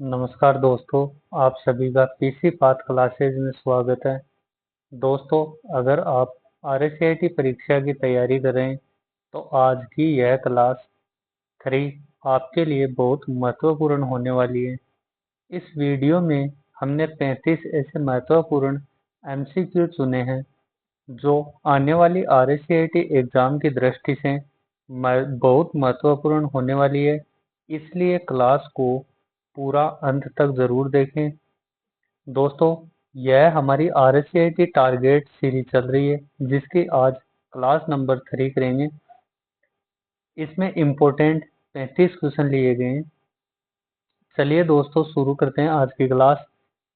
नमस्कार दोस्तों, आप सभी का पीसी पाथ क्लासेज में स्वागत है। दोस्तों, अगर आप आरएससीआईटी परीक्षा की तैयारी कर रहे हैं तो आज की यह क्लास 3 आपके लिए बहुत महत्वपूर्ण होने वाली है। इस वीडियो में हमने 35 ऐसे महत्वपूर्ण एमसीक्यू चुने हैं जो आने वाली आरएससीआईटी एग्जाम की दृष्टि से बहुत महत्वपूर्ण होने वाली है। इसलिए क्लास को पूरा अंत तक जरूर देखें। दोस्तों, यह हमारी आरएससीआईटी टारगेट सीरीज चल रही है जिसकी आज क्लास नंबर 3 करेंगे। इसमें इम्पोर्टेंट 35 क्वेश्चन लिए गए हैं। चलिए दोस्तों, शुरू करते हैं आज की क्लास।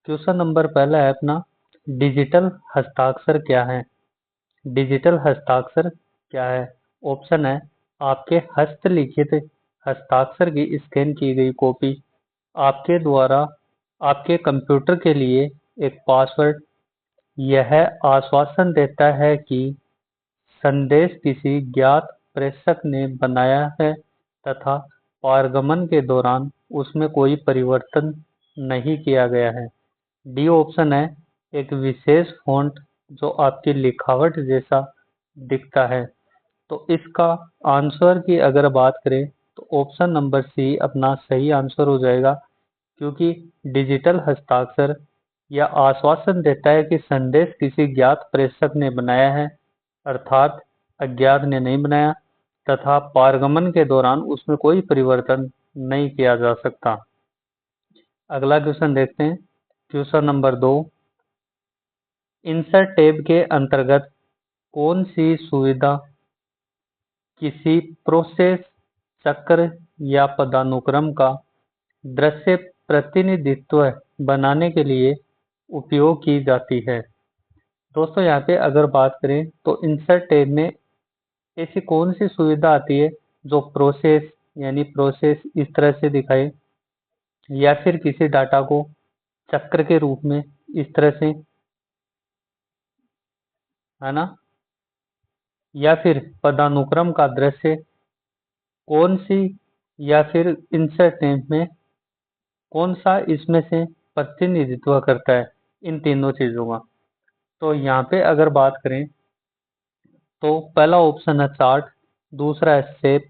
क्वेश्चन नंबर पहला है अपना, डिजिटल हस्ताक्षर क्या है? डिजिटल हस्ताक्षर क्या है? ऑप्शन है, आपके हस्तलिखित हस्ताक्षर की स्कैन की गई कॉपी, आपके द्वारा आपके कंप्यूटर के लिए एक पासवर्ड। यह आश्वासन देता है कि संदेश किसी ज्ञात प्रेषक ने बनाया है तथा पारगमन के दौरान उसमें कोई परिवर्तन नहीं किया गया है। डी ऑप्शन है, एक विशेष फ़ॉन्ट जो आपकी लिखावट जैसा दिखता है। तो इसका आंसर की अगर बात करें तो ऑप्शन नंबर सी अपना सही आंसर हो जाएगा, क्योंकि डिजिटल हस्ताक्षर यह आश्वासन देता है कि संदेश किसी ज्ञात प्रेषक ने बनाया है, अर्थात अज्ञात ने नहीं बनाया, तथा पारगमन के दौरान उसमें कोई परिवर्तन नहीं किया जा सकता। अगला क्वेश्चन देखते हैं। क्वेश्चन नंबर 2, इंसर्ट टैब के अंतर्गत कौन सी सुविधा किसी प्रोसेस, चक्र या पदानुक्रम का दृश्य प्रतिनिधित्व बनाने के लिए उपयोग की जाती है? दोस्तों, यहाँ पे अगर बात करें तो इंसर्ट टैब में ऐसी कौन सी सुविधा आती है जो प्रोसेस यानी प्रोसेस इस तरह से दिखाए, या फिर किसी डाटा को चक्र के रूप में इस तरह से, है ना, या फिर पदानुक्रम का दृश्य कौन सी, या फिर इंसर्ट टैब में कौन सा इसमें से प्रतिनिधित्व करता है इन तीनों चीजों का? तो यहाँ पे अगर बात करें तो पहला ऑप्शन है चार्ट, दूसरा है शेप,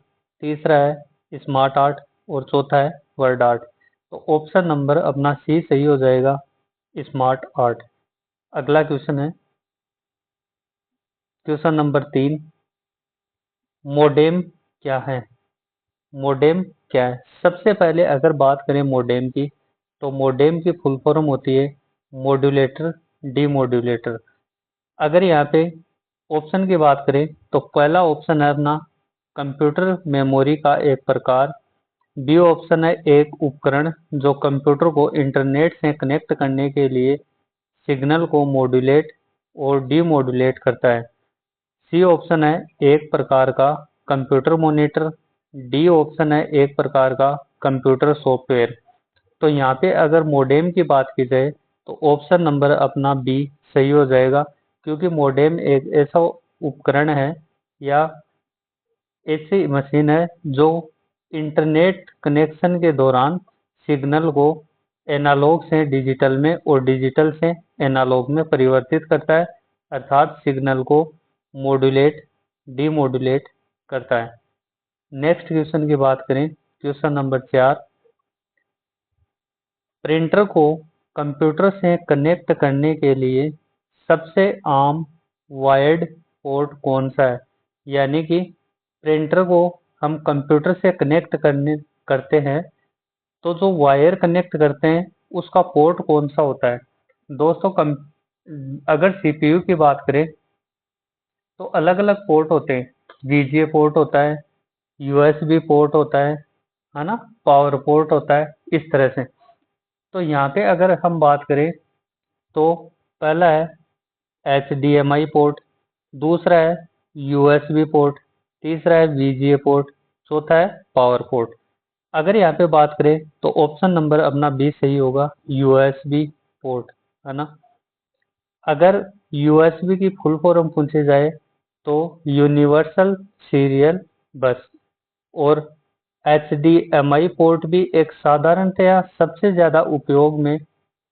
तीसरा है स्मार्ट आर्ट और चौथा है वर्ड आर्ट। तो ऑप्शन नंबर अपना सी सही हो जाएगा, स्मार्ट आर्ट। अगला क्वेश्चन है क्वेश्चन नंबर 3, मोडेम क्या है? मोडेम क्या है? सबसे पहले अगर बात करें मोडेम की, तो मोडेम की फुल फॉर्म होती है मॉड्यूलेटर डीमॉड्यूलेटर। अगर यहाँ पे ऑप्शन की बात करें तो पहला ऑप्शन है अपना कंप्यूटर मेमोरी का एक प्रकार, बी ऑप्शन है एक उपकरण जो कंप्यूटर को इंटरनेट से कनेक्ट करने के लिए सिग्नल को मॉड्यूलेट और डीमॉड्यूलेट करता है, सी ऑप्शन है एक प्रकार का कंप्यूटर मॉनिटर, डी ऑप्शन है एक प्रकार का कंप्यूटर सॉफ्टवेयर। तो यहाँ पे अगर मोडेम की बात की जाए तो ऑप्शन नंबर अपना बी सही हो जाएगा, क्योंकि मोडेम एक ऐसा उपकरण है या ऐसी मशीन है जो इंटरनेट कनेक्शन के दौरान सिग्नल को एनालॉग से डिजिटल में और डिजिटल से एनालॉग में परिवर्तित करता है, अर्थात सिग्नल को मॉड्यूलेट डीमॉड्यूलेट करता है। नेक्स्ट क्वेश्चन की बात करें, क्वेश्चन नंबर 4, प्रिंटर को कंप्यूटर से कनेक्ट करने के लिए सबसे आम वायर्ड पोर्ट कौन सा है? यानी कि प्रिंटर को हम कंप्यूटर से कनेक्ट करते हैं तो जो वायर कनेक्ट करते हैं उसका पोर्ट कौन सा होता है? दोस्तों, अगर सीपीयू की बात करें तो अलग अलग पोर्ट होते हैं। वीजीए पोर्ट होता है, यूएसबी पोर्ट होता है ना, पावर पोर्ट होता है, इस तरह से। तो यहाँ पे अगर हम बात करें तो पहला है एचडीएमआई पोर्ट, दूसरा है यूएसबी पोर्ट, तीसरा है वीजीए पोर्ट, चौथा है पावर पोर्ट। अगर यहाँ पे बात करें तो ऑप्शन नंबर अपना बी सही होगा, यूएसबी पोर्ट, है ना। अगर यूएसबी की फुल फॉर्म पूछी जाए तो यूनिवर्सल सीरियल बस, और HDMI पोर्ट भी एक साधारणतया सबसे ज़्यादा उपयोग में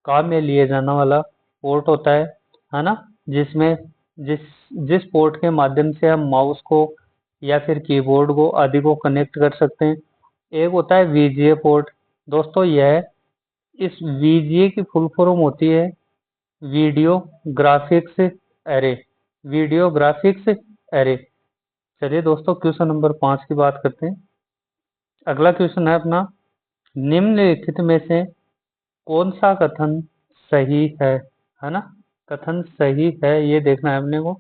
काम में लिए जाने वाला पोर्ट होता है ना? जिसमें जिस जिस पोर्ट के माध्यम से हम माउस को या फिर कीबोर्ड को आदि को कनेक्ट कर सकते हैं। एक होता है VGA पोर्ट। दोस्तों इस VGA की फुल फॉर्म होती है video graphics array. Video graphics array. चलिए दोस्तों क्वेश्चन नंबर 5 की बात करते हैं। अगला क्वेश्चन है अपना, निम्नलिखित में से कौन सा कथन सही है ना? कथन सही है ये देखना है अपने को।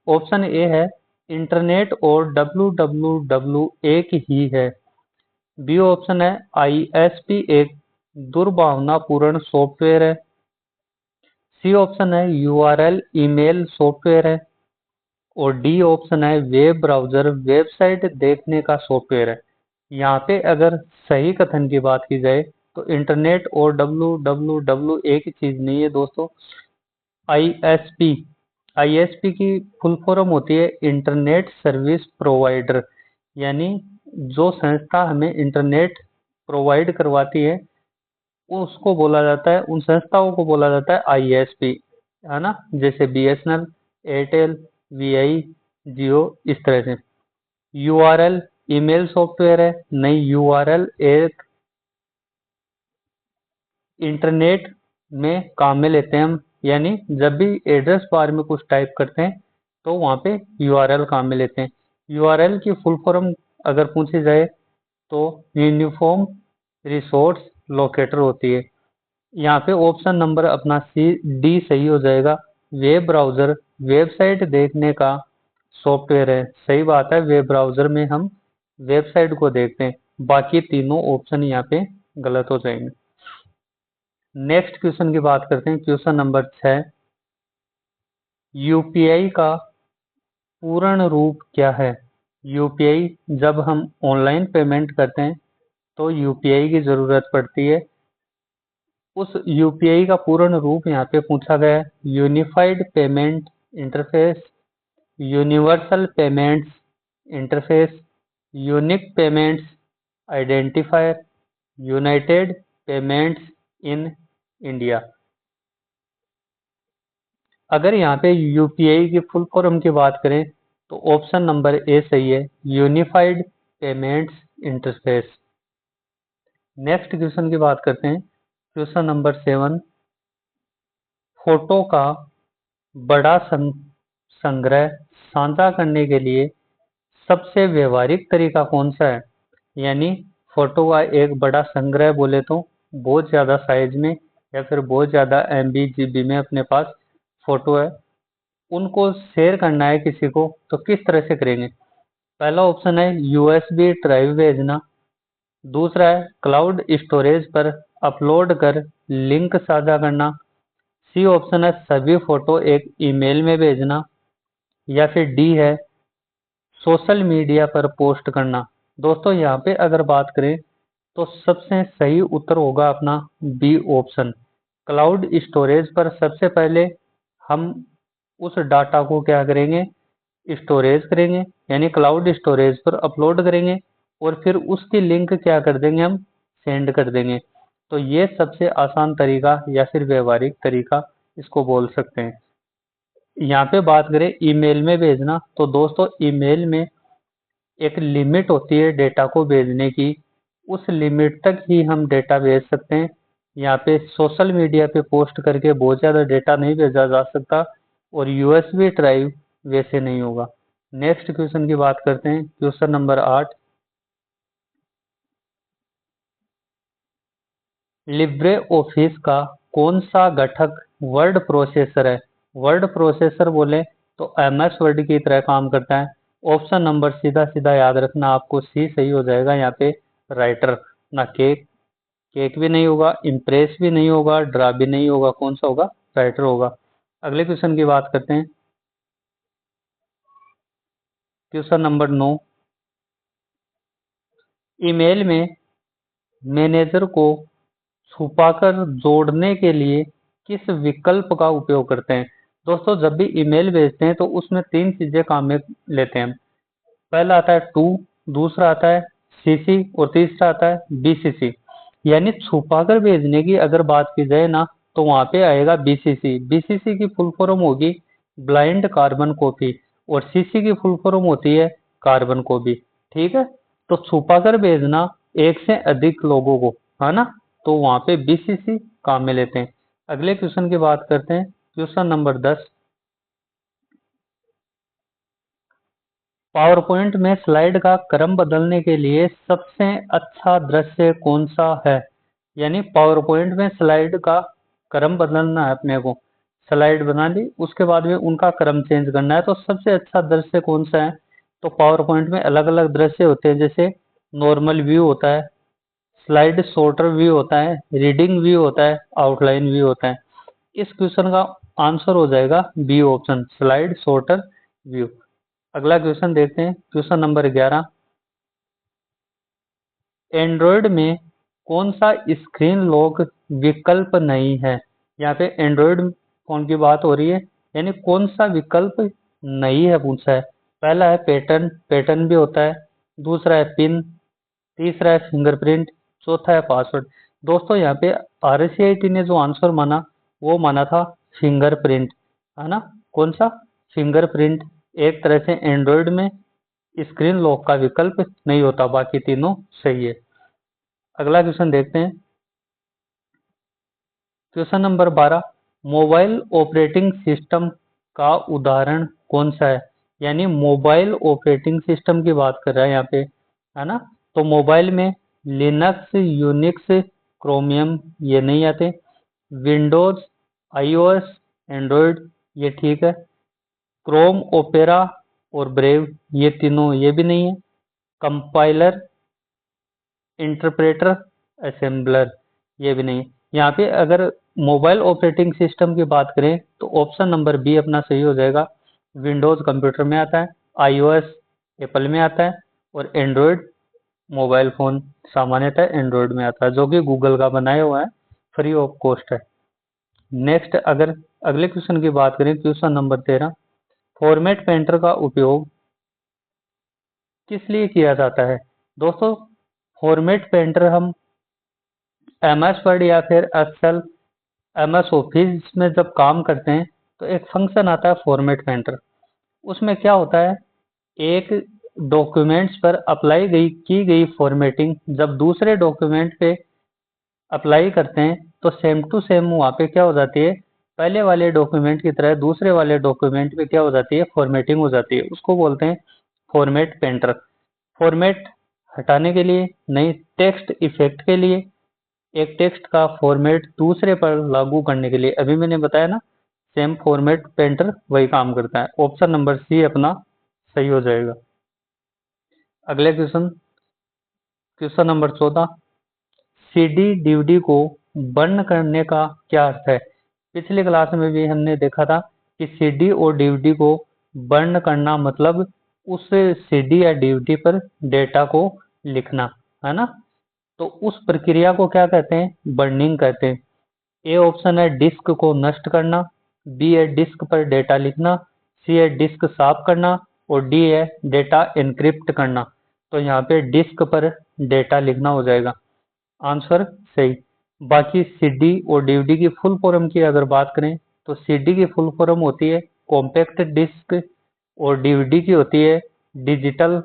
ऑप्शन ए है इंटरनेट और www एक ही है। बी ऑप्शन है ISP एक दुर्भावनापूर्ण सॉफ्टवेयर है। सी ऑप्शन है URL ईमेल सॉफ्टवेयर है। और डी ऑप्शन है वेब ब्राउज़र वेबसाइट देखने का सॉफ्टवेयर है। यहाँ पे अगर सही कथन की बात की जाए तो इंटरनेट और www एक ही चीज़ नहीं है दोस्तों। ISP की फुल फॉर्म होती है इंटरनेट सर्विस प्रोवाइडर, यानी जो संस्था हमें इंटरनेट प्रोवाइड करवाती है उसको बोला जाता है, उन संस्थाओं को बोला जाता है ISP, है ना? जैसे BSNL, एयरटेल, VI, जियो, इस तरह से। URL ईमेल सॉफ्टवेयर है, नहीं URL एक इंटरनेट में काम में लेते हैं हम, यानी जब भी एड्रेस बार में कुछ टाइप करते हैं तो वहाँ पे URL काम में लेते हैं। URL की फुल फॉर्म अगर पूछी जाए तो यूनिफॉर्म रिसोर्स लोकेटर होती है। यहाँ पे ऑप्शन नंबर अपना डी सही हो जाएगा। वेब ब्राउज़र वेबसाइट देखने का सॉफ्टवेयर है। सही बात है, वेब ब्राउज़र में हम वेबसाइट को देखते हैं। बाकी तीनों ऑप्शन यहाँ पे गलत हो जाएंगे। नेक्स्ट क्वेश्चन की बात करते हैं। क्वेश्चन नंबर 6, यूपीआई का पूर्ण रूप क्या है? यूपीआई, जब हम ऑनलाइन पेमेंट करते हैं तो यूपीआई की ज़रूरत पड़ती है। उस यूपीआई का पूर्ण रूप यहाँ पे पूछा गया है। Unified payment interface, universal payments interface, unique payments identifier, United payments in India. अगर यहाँ पे यूपीआई की फुल फॉर्म की बात करें तो ऑप्शन नंबर ए सही है, unified payments interface. Next question की बात करते हैं। क्वेश्चन नंबर 7, फोटो का बड़ा संग्रह साझा करने के लिए सबसे व्यवहारिक तरीका कौन सा है? यानी फोटो का एक बड़ा संग्रह बोले तो बहुत ज़्यादा साइज में या फिर बहुत ज़्यादा MB GB में अपने पास फोटो है, उनको शेयर करना है किसी को तो किस तरह से करेंगे? पहला ऑप्शन है USB ड्राइव भेजना। दूसरा है क्लाउड स्टोरेज पर अपलोड कर लिंक साझा करना। सी ऑप्शन है सभी फोटो एक ईमेल में भेजना। या फिर डी है सोशल मीडिया पर पोस्ट करना। दोस्तों यहाँ पे अगर बात करें तो सबसे सही उत्तर होगा अपना बी ऑप्शन। क्लाउड स्टोरेज पर सबसे पहले हम उस डाटा को क्या करेंगे, स्टोरेज करेंगे, यानी क्लाउड स्टोरेज पर अपलोड करेंगे और फिर उसकी लिंक क्या कर देंगे, हम सेंड कर देंगे। तो ये सबसे आसान तरीका या फिर व्यवहारिक तरीका इसको बोल सकते हैं। यहाँ पे बात करें ईमेल में भेजना तो दोस्तों ईमेल में एक लिमिट होती है डेटा को भेजने की, उस लिमिट तक ही हम डेटा भेज सकते हैं। यहाँ पे सोशल मीडिया पे पोस्ट करके बहुत ज़्यादा डेटा नहीं भेजा जा सकता और USB ड्राइव वैसे नहीं होगा। नेक्स्ट क्वेश्चन की बात करते हैं। क्वेश्चन नंबर 8, लिब्रे ऑफिस का कौन सा घटक वर्ड प्रोसेसर है? वर्ड प्रोसेसर बोले तो MS वर्ड की तरह काम करता है। ऑप्शन नंबर सीधा सीधा याद रखना, आपको सी सही हो जाएगा। यहाँ पे राइटर, ना केक, केक भी नहीं होगा, इम्प्रेस भी नहीं होगा, ड्रा भी नहीं होगा, कौन सा होगा? राइटर होगा। अगले क्वेश्चन की बात करते हैं। क्वेश्चन नंबर 9, ईमेल में मैनेजर को छुपाकर जोड़ने के लिए किस विकल्प का उपयोग करते हैं? दोस्तों जब भी ईमेल भेजते हैं तो उसमें तीन चीजें काम में लेते हैं। पहला आता है टू, दूसरा आता है सीसी और तीसरा आता है बीसीसी। यानी छुपाकर भेजने की अगर बात की जाए ना, तो वहां पे आएगा बीसीसी। बीसीसी की फुल फॉर्म होगी ब्लाइंड कार्बन कॉपी, और सीसी की फुल फॉर्म होती है कार्बन कॉपी। ठीक है, तो छुपाकर भेजना एक से अधिक लोगों को, है ना, तो वहां पे बीसीसी काम में लेते हैं। अगले क्वेश्चन की बात करते हैं, क्वेश्चन नंबर 10। पावर पॉइंट में स्लाइड का क्रम बदलने के लिए सबसे अच्छा दृश्य कौन सा है? यानी पावर पॉइंट में स्लाइड का क्रम बदलना है अपने को। स्लाइड बना ली, उसके बाद में उनका क्रम चेंज करना है, तो सबसे अच्छा दृश्य कौन सा है? तो पावर पॉइंट में अलग अलग दृश्य होते हैं, जैसे नॉर्मल व्यू होता है, स्लाइड शॉर्टर व्यू होता है, रीडिंग व्यू होता है, आउटलाइन व्यू होता है। इस क्वेश्चन का आंसर हो जाएगा B option, slide sorter view. अगला क्वेश्चन देखते हैं, क्वेश्चन नंबर 11। एंड्रॉयड में कौन सा स्क्रीन लॉक विकल्प नहीं है? यहाँ पे एंड्रॉयड फोन की बात हो रही है, यानी कौन सा विकल्प नहीं है पूछा है। पहला है पैटर्न, पैटर्न भी होता है। दूसरा है पिन, तीसरा है फिंगरप्रिंट, चौथा है पासवर्ड। दोस्तों यहाँ पे आरसीआईटी ने जो आंसर माना, वो माना था फिंगरप्रिंट, है ना। कौन सा? फिंगरप्रिंट। एक तरह से एंड्रॉयड में स्क्रीन लॉक का विकल्प नहीं होता, बाकी तीनों सही है। अगला क्वेश्चन देखते हैं, question number 12। Mobile operating system का उदाहरण कौन सा है? यानी मोबाइल ऑपरेटिंग सिस्टम की बात कर रहा है यहाँ पे, है ना। तो मोबाइल में लिनक्स, यूनिक्स, क्रोमियम ये नहीं आते। विंडोज, आईओएस, एंड्रॉयड ये ठीक है। क्रोम, ओपेरा और ब्रेव ये तीनों ये भी नहीं है। कंपाइलर, इंटरप्रेटर, असेंबलर ये भी नहीं। यहाँ पे अगर मोबाइल ऑपरेटिंग सिस्टम की बात करें तो ऑप्शन नंबर बी अपना सही हो जाएगा। विंडोज कंप्यूटर में आता है, आईओएस एप्पल में आता है, और एंड्रॉयड मोबाइल फोन सामान्यतः एंड्रॉयड में आता है, जो कि गूगल का बनाया हुआ है, फ्री ऑफ कॉस्ट है। नेक्स्ट, अगर अगले क्वेश्चन की बात करें, क्वेश्चन नंबर 13। फॉर्मेट पेंटर का उपयोग किस लिए किया जाता है? दोस्तों फॉर्मेट पेंटर हम एमएस वर्ड या फिर एक्सेल, एमएस ऑफिस में जब काम करते हैं तो एक फंक्शन आता है फॉर्मेट पेंटर। उसमें क्या होता है, एक डॉक्यूमेंट्स पर अप्लाई की गई फॉर्मेटिंग जब दूसरे डॉक्यूमेंट पे अप्लाई करते हैं तो सेम टू सेम वहाँ पे क्या हो जाती है, पहले वाले डॉक्यूमेंट की तरह दूसरे वाले डॉक्यूमेंट पे क्या हो जाती है, फॉर्मेटिंग हो जाती है। उसको बोलते हैं फॉर्मेट पेंटर। फॉर्मेट हटाने के लिए, नहीं टेक्स्ट इफेक्ट के लिए, एक टेक्स्ट का फॉर्मेट दूसरे पर लागू करने के लिए, अभी मैंने बताया ना, सेम फॉर्मेट पेंटर वही काम करता है। ऑप्शन नंबर सी अपना सही हो जाएगा। अगले question, question number 14। CD DVD को बर्न करने का क्या अर्थ है? पिछली क्लास में भी हमने देखा था कि सीडी और डीवीडी को बर्न करना मतलब उस सीडी या डीवीडी पर डेटा को लिखना, है ना। तो उस प्रक्रिया को क्या कहते हैं? बर्निंग कहते हैं। ए ऑप्शन है डिस्क को नष्ट करना, बी है डिस्क पर डेटा लिखना, सी है डिस्क साफ करना, और डी है डेटा एन्क्रिप्ट करना। तो यहाँ पे डिस्क पर डेटा लिखना हो जाएगा आंसर सही। बाकी सीडी और डीवीडी की फुल फॉर्म की अगर बात करें तो सीडी की फुल फॉर्म होती है कॉम्पैक्ट डिस्क, और डीवीडी की होती है डिजिटल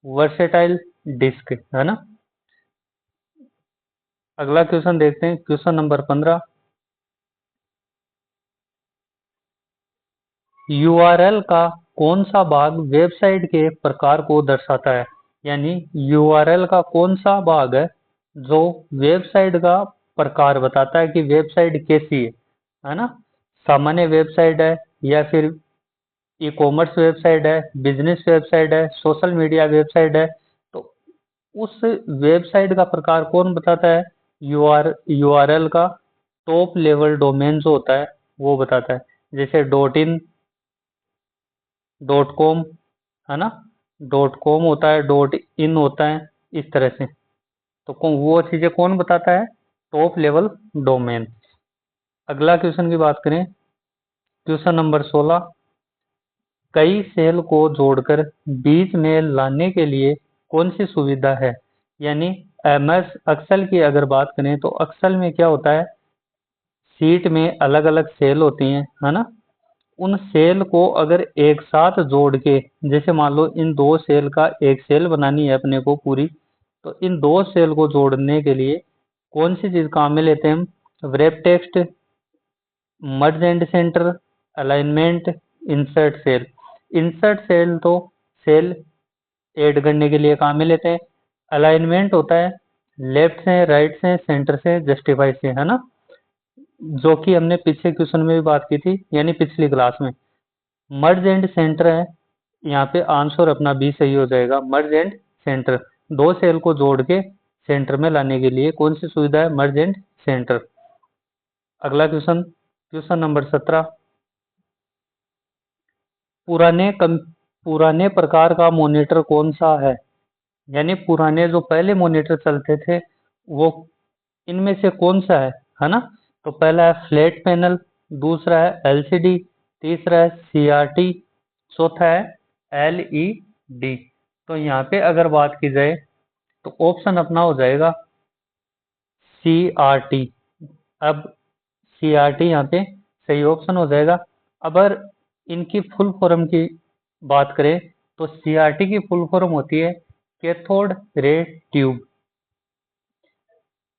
वर्सेटाइल डिस्क, है ना। अगला क्वेश्चन देखते हैं, क्वेश्चन नंबर 15। यूआरएल का कौन सा भाग वेबसाइट के प्रकार को दर्शाता है? यानी यूआरएल का कौन सा भाग है जो वेबसाइट का प्रकार बताता है कि वेबसाइट कैसी है ना। सामान्य वेबसाइट है, या फिर ई कॉमर्स वेबसाइट है, बिजनेस वेबसाइट है, सोशल मीडिया वेबसाइट है। तो उस वेबसाइट का प्रकार कौन बताता है? यूआरएल का टॉप लेवल डोमेन जो होता है वो बताता है। जैसे डॉट इन, डॉट कॉम, है ना, डॉट कॉम होता है, डॉट इन होता है, इस तरह से। तो वो चीजें कौन बताता है? Top level domain. अगला क्वेश्चन की बात करें, क्वेश्चन नंबर 16। कई सेल को जोड़कर बीच में लाने के लिए कौन सी सुविधा है। यानी एमएस एक्सेल की अगर बात करें तो एक्सेल में क्या होता है, सीट में अलग अलग सेल होती हैं, है ना। उन सेल को अगर एक साथ जोड़ के, जैसे मान लो इन दो सेल का एक सेल बनानी है अपने को पूरी, तो इन दो सेल को जोड़ने के लिए कौन सी चीज काम में लेते हैं हम, wrap text, merge and center, alignment, insert cell. Insert cell तो सेल ऐड करने के लिए काम में लेते हैं। अलाइनमेंट होता है लेफ्ट से, राइट से, सेंटर से, जस्टिफाई से, है ना, जो कि हमने पिछले क्वेश्चन में भी बात की थी, यानी पिछली क्लास में। मर्ज एंड सेंटर है, यहाँ पे आंसर अपना बी सही हो जाएगा। मर्ज एंड सेंटर, दो सेल को जोड़ के सेंटर में लाने के लिए कौन सी सुविधा है, मर्ज एंड सेंटर। अगला क्वेश्चन, क्वेश्चन नंबर 17। पुराने प्रकार का मॉनिटर कौन सा है। यानी पुराने जो पहले मॉनिटर चलते थे वो इनमें से कौन सा है ना। तो पहला है फ्लैट पैनल, दूसरा है एलसीडी, तीसरा है सीआरटी, चौथा है एलईडी। तो यहाँ पे अगर बात की जाए तो ऑप्शन अपना हो जाएगा सीआरटी। अब सीआरटी यहाँ पे सही ऑप्शन हो जाएगा। अगर इनकी फुल फॉर्म की बात करें तो सीआरटी की फुल फॉर्म होती है कैथोड रे ट्यूब।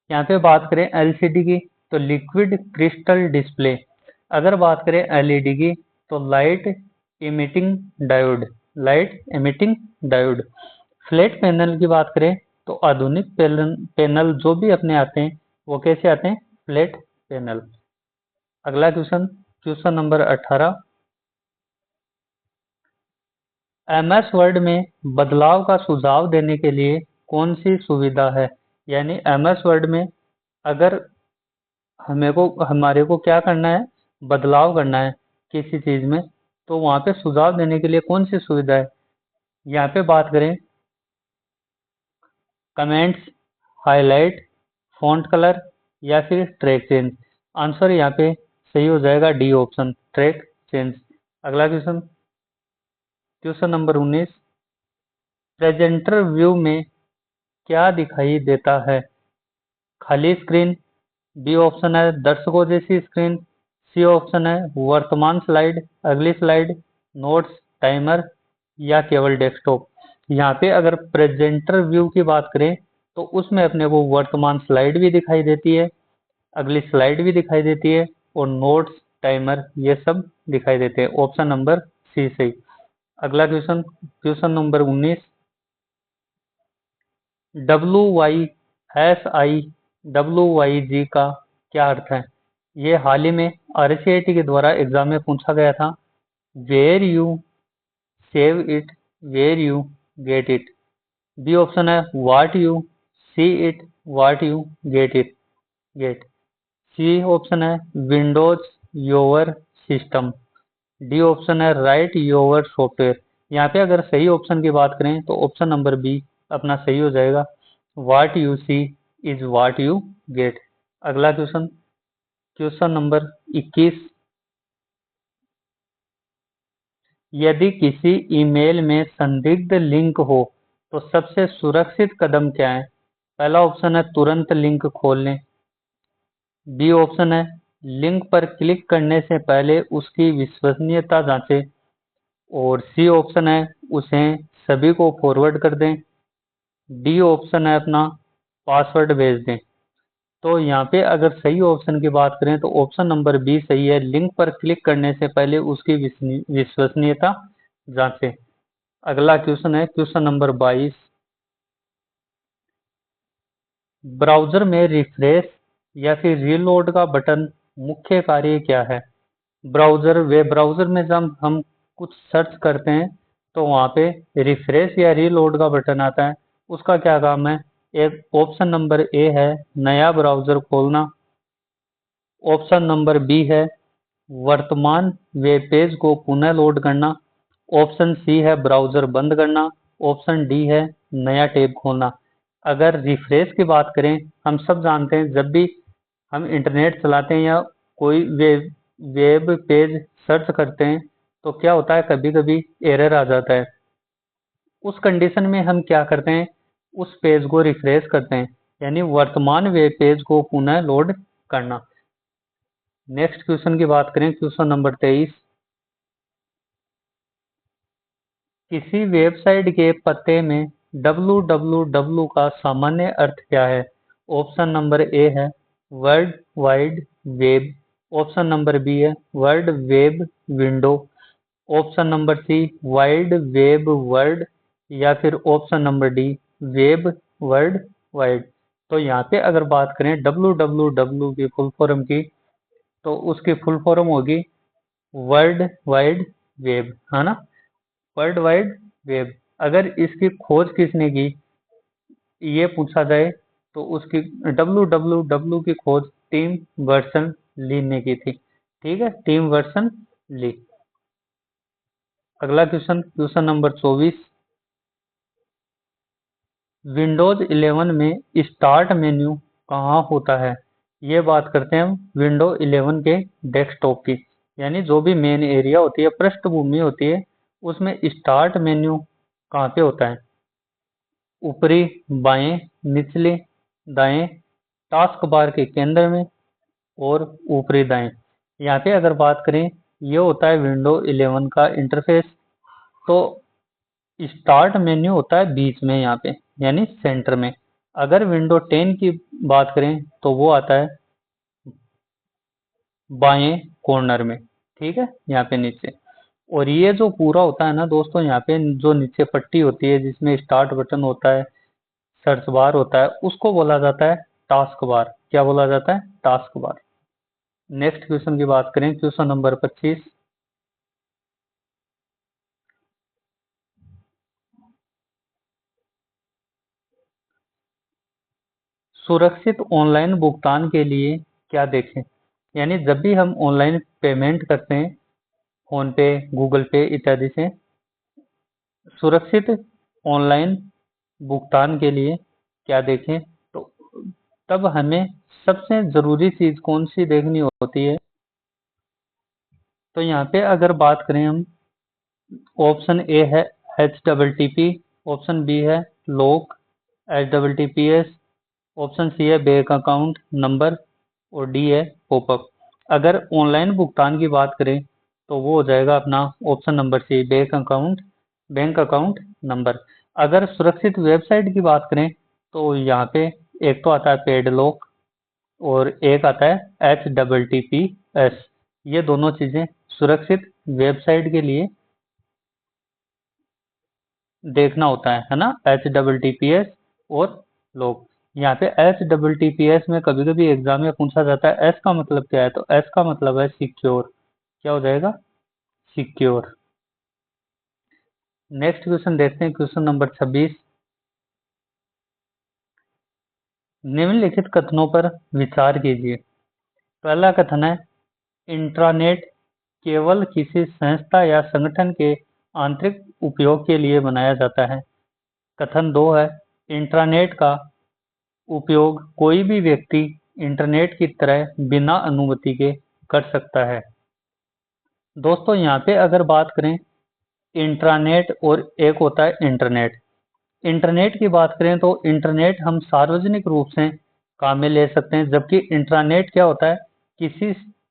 यहाँ पे बात करें एलसीडी की तो लिक्विड क्रिस्टल डिस्प्ले। अगर बात करें एलईडी की तो light emitting diode, light emitting diode. Flat panel की बात करें तो आधुनिक पैनल जो भी अपने आते हैं वो कैसे आते हैं, फ्लैट पैनल। अगला question, question number 18। MS word में बदलाव का सुझाव देने के लिए कौन सी सुविधा है। यानी एमएस वर्ड में अगर हमारे को क्या करना है, बदलाव करना है किसी चीज में, तो वहां पे सुझाव देने के लिए कौन सी सुविधा है। यहाँ पे बात करें कमेंट्स, हाईलाइट, फॉन्ट कलर या फिर ट्रैक चेंज। आंसर यहाँ पे सही हो जाएगा डी ऑप्शन, ट्रैक चेंज। अगला question, question number 19। Presenter view में क्या दिखाई देता है। खाली स्क्रीन, बी ऑप्शन है दर्शकों जैसी स्क्रीन, सी ऑप्शन है वर्तमान स्लाइड, अगली स्लाइड, नोट्स, टाइमर या केवल डेस्कटॉप। यहाँ पे अगर प्रेजेंटर व्यू की बात करें तो उसमें अपने को वर्तमान स्लाइड भी दिखाई देती है, अगली स्लाइड भी दिखाई देती है और नोट्स, टाइमर ये सब दिखाई देते हैं। ऑप्शन नंबर सी सही। अगला क्वेश्चन, क्वेश्चन नंबर 19। WYSI का क्या अर्थ है। ये हाल ही में RCIT के द्वारा एग्जाम में पूछा गया था। Where you save it, where you get it. B option है what you see it, what you get it, get. C option है windows your system. D option है राइट योर सॉफ्टवेयर। यहाँ पे अगर सही ऑप्शन की बात करें तो ऑप्शन नंबर बी अपना सही हो जाएगा, what you see is what you get. अगला क्वेश्चन, क्वेश्चन नंबर 21। यदि किसी ईमेल में संदिग्ध लिंक हो तो सबसे सुरक्षित कदम क्या है। पहला ऑप्शन है तुरंत लिंक खोल लें, बी ऑप्शन है लिंक पर क्लिक करने से पहले उसकी विश्वसनीयता जांचें, और सी ऑप्शन है उसे सभी को फॉरवर्ड कर दें, डी ऑप्शन है अपना पासवर्ड भेज दें। तो यहाँ पे अगर सही ऑप्शन की बात करें तो ऑप्शन नंबर बी सही है, लिंक पर क्लिक करने से पहले उसकी विश्वसनीयता जांचें। अगला क्वेश्चन है क्वेश्चन नंबर 22। ब्राउजर में रिफ्रेश या फिर रीलोड का बटन मुख्य कार्य क्या है। ब्राउजर, वेब ब्राउजर में जब हम कुछ सर्च करते हैं तो वहाँ पे रिफ्रेश या रीलोड का बटन आता है, उसका क्या काम है। एक ऑप्शन नंबर ए है नया ब्राउजर खोलना, ऑप्शन नंबर बी है वर्तमान वेब पेज को पुनः लोड करना, ऑप्शन सी है ब्राउजर बंद करना, ऑप्शन डी है नया टैब खोलना। अगर रिफ्रेश की बात करें, हम सब जानते हैं जब भी हम इंटरनेट चलाते हैं या कोई वेब पेज सर्च करते हैं तो क्या होता है, कभी कभी एरर आ जाता है। उस कंडीशन में हम क्या करते हैं, उस पेज को रिफ्रेश करते हैं, यानी वर्तमान वेब पेज को पुनः लोड करना। नेक्स्ट क्वेश्चन की बात करें, क्वेश्चन नंबर 23। किसी वेबसाइट के पते में www का सामान्य अर्थ क्या है? ऑप्शन नंबर ए है world wide web, option number B है world web window, option number C wide web world, या फिर option number D web world wide. तो यहाँ पे अगर बात करें www की फुल फॉर्म की, तो उसकी फुल फॉर्म होगी वर्ल्ड वाइड वेब, है ना, वर्ल्ड वाइड वेब। अगर इसकी खोज किसने की, ये पूछा जाए, तो उसकी www की खोज टिम बर्सन ली ने की थी। ठीक है, टिम बर्सन ली। अगला क्वेश्चन, क्वेश्चन नंबर 24। विंडोज 11 में स्टार्ट मेन्यू कहाँ होता है? ये बात करते हैं हम विंडो 11 के डेस्कटॉप की, यानी जो भी मेन एरिया होती है, पृष्ठभूमि होती है, उसमें स्टार्ट मेन्यू कहाँ पे होता है? ऊपरी बाएं, निचले दाएं, टास्क बार के केंद्र में, और ऊपरी दाएं। यहाँ पे अगर बात करें, ये होता है विंडो 11 का इंटरफेस। तो स्टार्ट मेन्यू होता है बीच में यहाँ पे, यानी सेंटर में। अगर विंडो 10 की बात करें तो वो आता है बाएं कॉर्नर में। ठीक है, यहाँ पे नीचे। और ये जो पूरा होता है ना दोस्तों, यहाँ पे जो नीचे पट्टी होती है जिसमें स्टार्ट बटन होता है, सर्च बार होता है, उसको बोला जाता है टास्क बार। क्या बोला जाता है? Task bar. नेक्स्ट क्वेश्चन की बात करें, क्वेश्चन नंबर 25। सुरक्षित ऑनलाइन भुगतान के लिए क्या देखें? यानी जब भी हम ऑनलाइन पेमेंट करते हैं, फोन पे, गूगल पे इत्यादि से, सुरक्षित ऑनलाइन भुगतान के लिए क्या देखें? तो तब हमें सबसे जरूरी चीज कौन सी देखनी होती है? तो यहाँ पे अगर बात करें हम, ऑप्शन ए है HTTP, ऑप्शन बी है लॉक HTTPS, ऑप्शन सी है बैंक अकाउंट नंबर, और डी है पॉपअप। अगर ऑनलाइन भुगतान की बात करें तो वो हो जाएगा अपना option number C bank account number. अगर सुरक्षित वेबसाइट की बात करें तो यहाँ पे एक तो आता है पेड लॉक, और एक आता है HTTPS। ये दोनों चीजें सुरक्षित वेबसाइट के लिए देखना होता है ना, HTTPS और लॉग। यहाँ पे HTTPS में कभी कभी एग्जाम में पूछा जाता है एस का मतलब क्या है, तो एस का मतलब है सिक्योर। क्या हो जाएगा? सिक्योर। नेक्स्ट क्वेश्चन देखते हैं, क्वेश्चन नंबर 26। निम्नलिखित कथनों पर विचार कीजिए। पहला कथन है इंट्रानेट केवल किसी संस्था या संगठन के आंतरिक उपयोग के लिए बनाया जाता है। कथन 2 है इंट्रानेट का उपयोग कोई भी व्यक्ति इंटरनेट की तरह बिना अनुमति के कर सकता है। दोस्तों यहाँ पे अगर बात करें इंट्रानेट और एक होता है इंटरनेट। इंटरनेट की बात करें तो इंटरनेट हम सार्वजनिक रूप से काम में ले सकते हैं, जबकि इंट्रानेट क्या होता है? किसी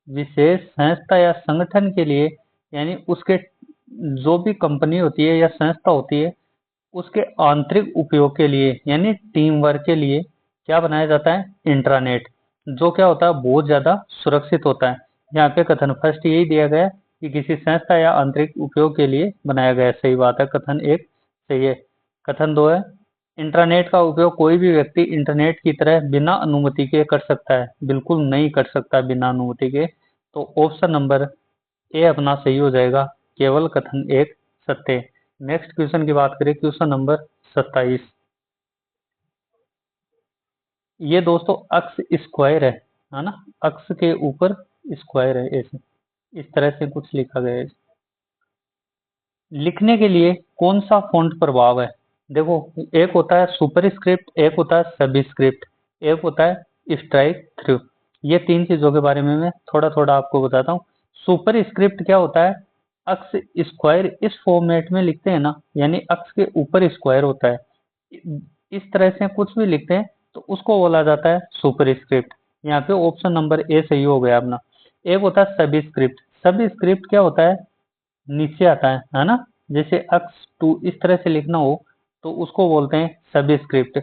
विशेष संस्था या संगठन के लिए, यानी उसके जो भी कंपनी होती है या संस्था होती है, उसके आंतरिक उपयोग के लिए, यानी टीम वर्क के लिए क्या बनाया जाता है? इंट्रानेट। जो क्या होता है? बहुत ज्यादा सुरक्षित होता है। यहाँ पे कथन फर्स्ट यही दिया गया है कि किसी संस्था या आंतरिक उपयोग के लिए बनाया गया है। सही बात है, कथन एक सही है। कथन 2 है इंटरनेट का उपयोग कोई भी व्यक्ति इंटरनेट की तरह बिना अनुमति के कर सकता है। बिल्कुल नहीं कर सकता बिना अनुमति के। तो ऑप्शन नंबर ए अपना सही हो जाएगा, केवल कथन एक सत्य है। नेक्स्ट क्वेश्चन की बात करें, क्वेश्चन नंबर 27। ये दोस्तों अक्स स्क्वायर है ना, अक्स के ऊपर स्क्वायर है, ऐसे इस तरह से कुछ लिखा गया है। लिखने के लिए कौन सा फॉन्ट प्रभाव है? देखो, एक होता है सुपर स्क्रिप्ट, एक होता है सब स्क्रिप्ट, एक होता है स्ट्राइक थ्रू। ये तीन चीजों के बारे में मैं थोड़ा थोड़ा आपको बताता हूँ। सुपर स्क्रिप्ट क्या होता है? अक्स स्क्वायर इस फॉर्मेट में लिखते हैं ना, यानी अक्स के ऊपर स्क्वायर होता है, इस तरह से कुछ भी लिखते हैं तो उसको बोला जाता है सुपरस्क्रिप्ट। यहाँ पे ऑप्शन नंबर ए सही हो गया अपना। एक होता है सबस्क्रिप्ट। सबस्क्रिप्ट क्या होता है, नीचे आता है ना, जैसे अक्स टू इस तरह से लिखना हो तो उसको बोलते हैं सबस्क्रिप्ट।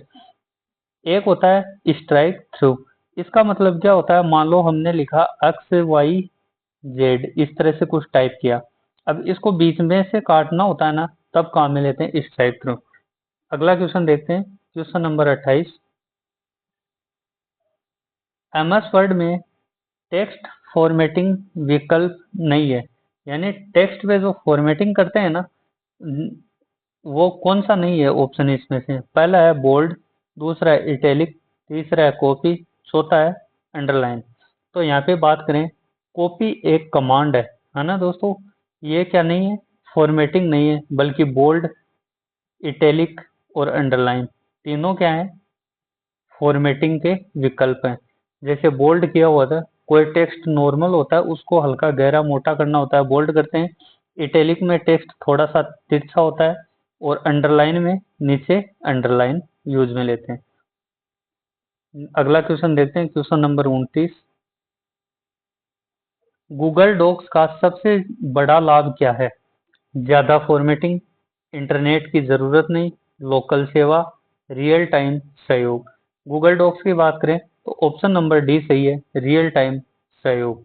एक होता है स्ट्राइक थ्रू। इसका मतलब क्या होता है, मान लो हमने लिखा एक्स वाई जेड इस तरह से कुछ टाइप किया, अब इसको बीच में से काटना होता है ना, तब काम में लेते हैं स्ट्राइक थ्रू। अगला क्वेश्चन देखते हैं, क्वेश्चन नंबर 28। एमएस वर्ड में टेक्स्ट फॉर्मेटिंग विकल्प नहीं है, यानी टेक्स्ट पे जो फॉर्मेटिंग करते हैं ना, वो कौन सा नहीं है ऑप्शन इसमें से। पहला है बोल्ड, दूसरा है इटैलिक, तीसरा है कॉपी, चौथा है अंडरलाइन। तो यहाँ पे बात करें, कॉपी एक कमांड है ना दोस्तों, ये क्या नहीं है, फॉर्मेटिंग नहीं है, बल्कि बोल्ड, इटैलिक और अंडरलाइन तीनों क्या है, फॉर्मेटिंग के विकल्प हैं। जैसे बोल्ड किया हुआ था, कोई टेक्स्ट नॉर्मल होता है उसको हल्का गहरा मोटा करना होता है, बोल्ड करते हैं। इटैलिक में टेक्स्ट थोड़ा सा तिरछा होता है, और अंडरलाइन में नीचे अंडरलाइन यूज में लेते हैं। अगला क्वेश्चन देखते हैं, क्वेश्चन नंबर 29। गूगल डॉक्स का सबसे बड़ा लाभ क्या है। ज्यादा फॉर्मेटिंग, इंटरनेट की जरूरत नहीं, लोकल सेवा, रियल टाइम सहयोग। गूगल डॉक्स की बात करें तो ऑप्शन नंबर डी सही है, रियल टाइम सहयोग।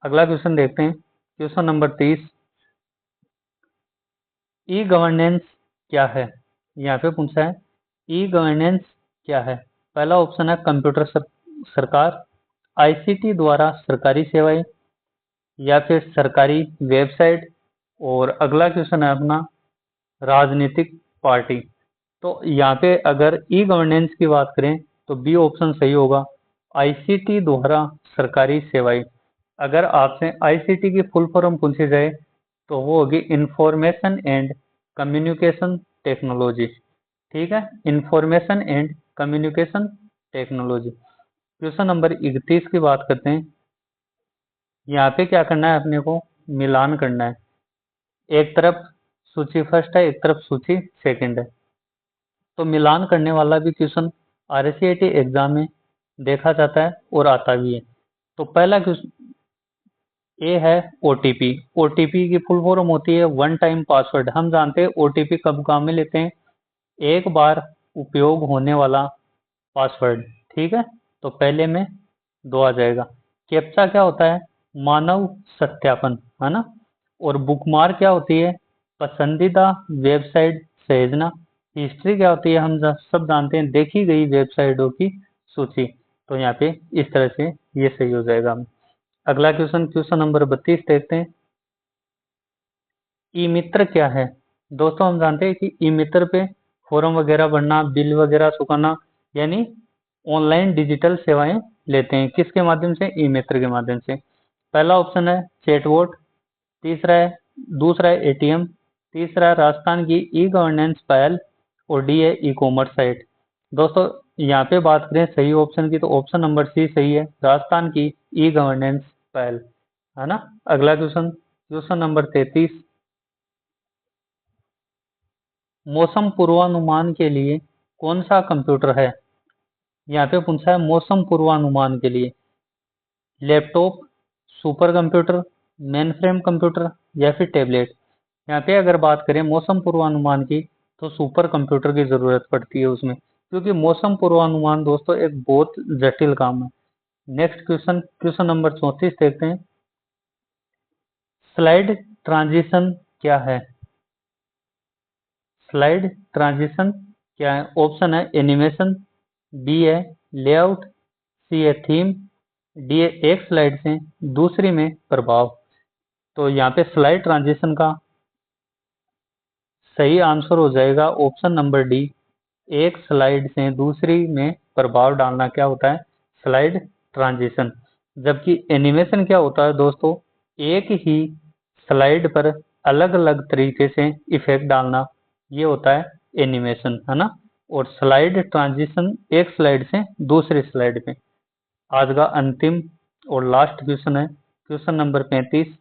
अगला क्वेश्चन देखते हैं, क्वेश्चन नंबर 30। ई गवर्नेंस क्या है। यहाँ पे पूछा है ई गवर्नेंस क्या है। पहला ऑप्शन है कंप्यूटर सरकार, आईसीटी द्वारा सरकारी सेवाएं, या फिर सरकारी वेबसाइट, और अगला क्वेश्चन है अपना राजनीतिक पार्टी। तो यहाँ पे अगर ई गवर्नेंस की बात करें तो बी ऑप्शन सही होगा, आईसीटी द्वारा सरकारी सेवाएं। अगर आपसे आईसीटी की फुल फॉर्म पूछी जाए तो वो होगी इंफॉर्मेशन एंड कम्युनिकेशन टेक्नोलॉजी। ठीक है, information and communication technology. Question number 31 की बात करते हैं। यहाँ पे क्या करना है अपने को, मिलान करना है। एक तरफ सूची फर्स्ट है, एक तरफ सूची सेकंड है, तो मिलान करने वाला भी क्वेश्चन आरसीआईटी एग्जाम में देखा जाता है और आता भी है। तो पहला क्वेश्चन ए है ओटीपी। ओटीपी की फुल फॉर्म होती है वन टाइम पासवर्ड। हम जानते हैं ओटीपी कब काम में लेते हैं, एक बार उपयोग होने वाला पासवर्ड। ठीक है, तो पहले में दो आ जाएगा। कैप्चा क्या होता है, मानव सत्यापन, है ना। और बुकमार्क क्या होती है, पसंदीदा वेबसाइट सहेजना। हिस्ट्री क्या होती है, हम सब जानते हैं, देखी गई वेबसाइटों की सूची। तो यहाँ पे इस तरह से ये सही हो जाएगा। अगला क्वेश्चन, क्वेश्चन नंबर 32 देखते हैं। ई मित्र क्या है। दोस्तों हम जानते हैं कि ई मित्र पे फॉर्म वगैरह भरना, बिल वगैरह चुकाना, यानी ऑनलाइन डिजिटल सेवाएं लेते हैं। किसके माध्यम से, ई मित्र के माध्यम से। पहला ऑप्शन है चैटबॉट, तीसरा है दूसरा है एटीएम, तीसरा है राजस्थान की ई गवर्नेंस पहल, और डी है ई कॉमर्स साइट। दोस्तों यहाँ पे बात करें सही ऑप्शन की तो ऑप्शन नंबर सी सही है, राजस्थान की ई गवर्नेंस पहल, है ना। अगला क्वेश्चन, क्वेश्चन नंबर 33। मौसम पूर्वानुमान के लिए कौन सा कंप्यूटर है। यहाँ पे पूछा है मौसम पूर्वानुमान के लिए laptop, super computer, main frame computer, या फिर टैबलेट। यहाँ पे अगर बात करें मौसम पूर्वानुमान की तो सुपर कंप्यूटर की जरूरत पड़ती है उसमें, क्योंकि मौसम पूर्वानुमान दोस्तों एक बहुत जटिल काम है। नेक्स्ट क्वेश्चन, क्वेश्चन नंबर 34 देखते हैं। स्लाइड ट्रांजिशन क्या है। स्लाइड ट्रांजिशन क्या है। ऑप्शन है एनिमेशन, बी है लेआउट, सी है थीम, डी है एक स्लाइड से दूसरी में प्रभाव। तो यहाँ पे स्लाइड ट्रांजिशन का सही आंसर हो जाएगा ऑप्शन नंबर डी, एक स्लाइड से दूसरी में प्रभाव डालना क्या होता है, स्लाइड ट्रांजिशन। जबकि एनिमेशन क्या होता है दोस्तों, एक ही स्लाइड पर अलग अलग तरीके से इफेक्ट डालना, ये होता है एनिमेशन, है ना। और स्लाइड ट्रांजिशन एक स्लाइड से दूसरी स्लाइड पे। आज का अंतिम और लास्ट क्वेश्चन है क्वेश्चन नंबर 35।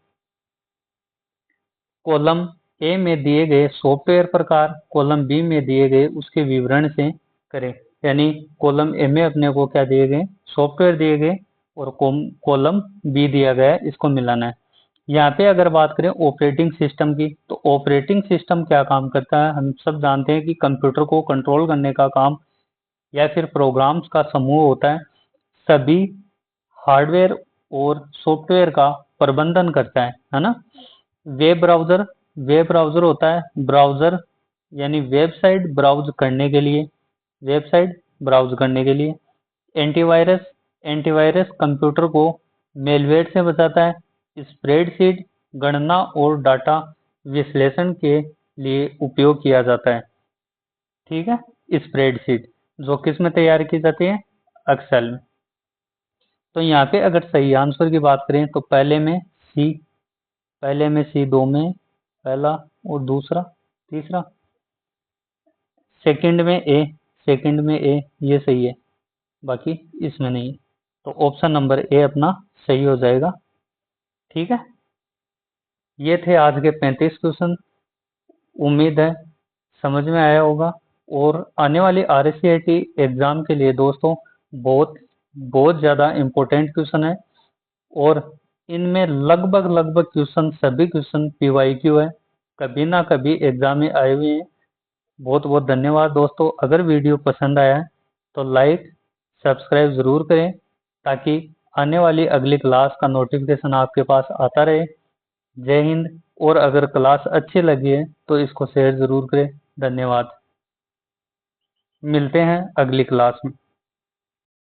कॉलम ए में दिए गए सॉफ्टवेयर प्रकार कॉलम बी में दिए गए उसके विवरण से करें। यानी कॉलम ए में अपने को क्या दिए गए, सॉफ्टवेयर दिए गए, और कॉलम बी दिया गया है, इसको मिलाना है। यहाँ पे अगर बात करें ऑपरेटिंग सिस्टम की, तो ऑपरेटिंग सिस्टम क्या काम करता है, हम सब जानते हैं कि कंप्यूटर को कंट्रोल करने का काम या फिर प्रोग्राम्स का समूह होता है, सभी हार्डवेयर और सॉफ्टवेयर का प्रबंधन करता है ना। वेब ब्राउजर होता है, ब्राउजर यानी वेबसाइट ब्राउज करने के लिए, वेबसाइट ब्राउज करने के लिए। एंटीवायरस एंटीवायरस कंप्यूटर को मेलवेयर से बचाता है। स्प्रेडशीट गणना और डाटा विश्लेषण के लिए उपयोग किया जाता है। ठीक है, स्प्रेडशीट जो किस में तैयार की जाती है, एक्सेल में। तो यहाँ पे अगर सही आंसर की बात करें तो पहले में सी, दो में पहला और दूसरा, तीसरा, सेकंड में ए, ये सही है, बाकी इसमें नहीं। तो ऑप्शन नंबर ए अपना सही हो जाएगा। ठीक है, ये थे आज के 35 क्वेश्चन। उम्मीद है समझ में आया होगा। और आने वाली RSCIT एग्जाम के लिए दोस्तों बहुत बहुत ज़्यादा इम्पोर्टेंट क्वेश्चन है, और इनमें लगभग क्वेश्चन, सभी क्वेश्चन PYQ है, कभी ना कभी एग्जाम में आए हुए हैं। बहुत बहुत धन्यवाद दोस्तों। अगर वीडियो पसंद आया है तो लाइक सब्सक्राइब ज़रूर करें, ताकि आने वाली अगली क्लास का नोटिफिकेशन आपके पास आता रहे। जय हिंद। और अगर क्लास अच्छी लगी है तो इसको शेयर ज़रूर करें। धन्यवाद। मिलते हैं अगली क्लास में।